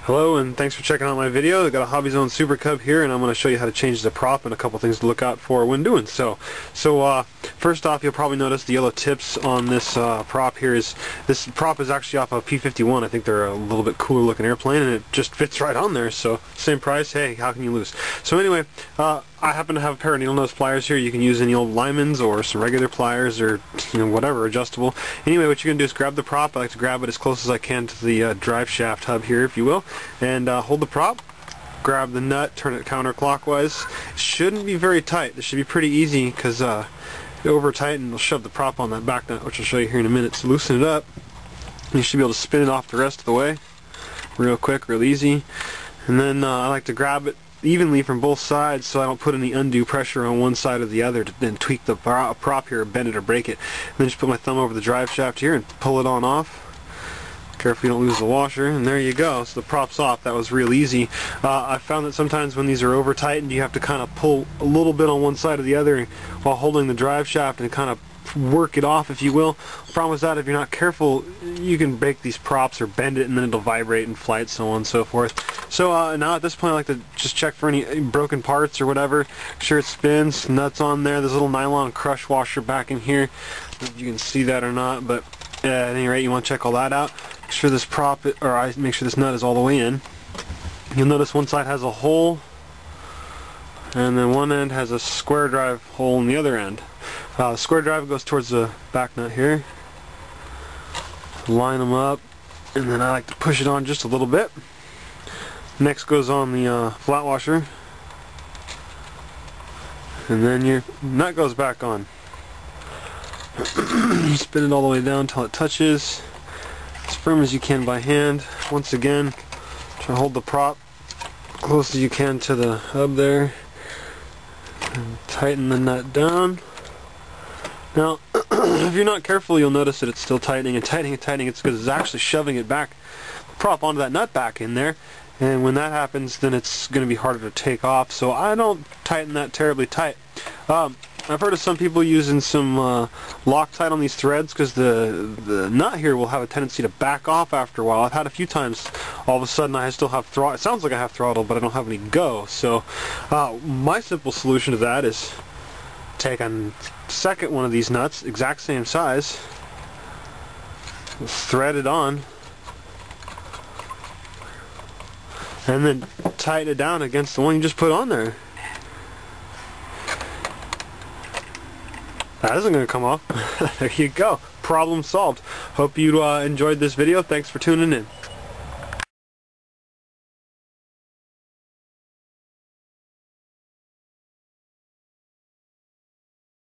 Hello and thanks for checking out my video. I got a Hobbyzone Super Cub here and I'm going to show you how to change the prop and a couple things to look out for when doing so. First off, you'll probably notice the yellow tips on this prop here. This prop is actually off a P-51. I think they're a little bit cooler looking airplane and it just fits right on there, so same price, hey, how can you lose? So anyway, I happen to have a pair of needle nose pliers here. You can use any old Lyman's or some regular pliers or whatever, adjustable. Anyway, what you're going to do is grab the prop. I like to grab it as close as I can to the drive shaft hub here, if you will, and hold the prop, grab the nut, turn it counterclockwise. It shouldn't be very tight. This should be pretty easy because over tighten it'll shove the prop on that back nut, which I'll show you here in a minute. So loosen it up. You should be able to spin it off the rest of the way real quick, real easy. And then I like to grab it evenly from both sides so I don't put any undue pressure on one side or the other to then tweak the prop here or bend it or break it. And then just put my thumb over the drive shaft here and pull it on off. Careful you don't lose the washer, and there you go. So the prop's off. That was real easy. I found that sometimes when these are over tightened you have to kind of pull a little bit on one side or the other while holding the drive shaft and kind of work it off, if you will. The problem is that if you're not careful, you can break these props or bend it and then it'll vibrate in flight, so on and so forth. So now at this point I like to just check for any broken parts or whatever. Make sure it spins, nuts on there. There's a little nylon crush washer back in here. I don't know if you can see that or not, but at any rate you want to check all that out. Make sure this prop, make sure this nut is all the way in. You'll notice one side has a hole and then one end has a square drive hole in the other end. The square drive goes towards the back nut here. Line them up, and then I like to push it on just a little bit. Next goes on the flat washer, and then your nut goes back on. You spin it all the way down until it touches, as firm as you can by hand. Once again, try to hold the prop close as you can to the hub there, and tighten the nut down. Now, if you're not careful, you'll notice that it's still tightening and tightening and tightening. It's because it's actually shoving it back, the prop onto that nut back in there. And when that happens, then it's going to be harder to take off. So I don't tighten that terribly tight. I've heard of some people using some Loctite on these threads because the nut here will have a tendency to back off after a while. I've had a few times, all of a sudden I still have throttle. It sounds like I have throttle, but I don't have any go. So my simple solution to that is take a second one of these nuts, exact same size, thread it on, and then tighten it down against the one you just put on there. That isn't going to come off. There you go. Problem solved. Hope you enjoyed this video. Thanks for tuning in.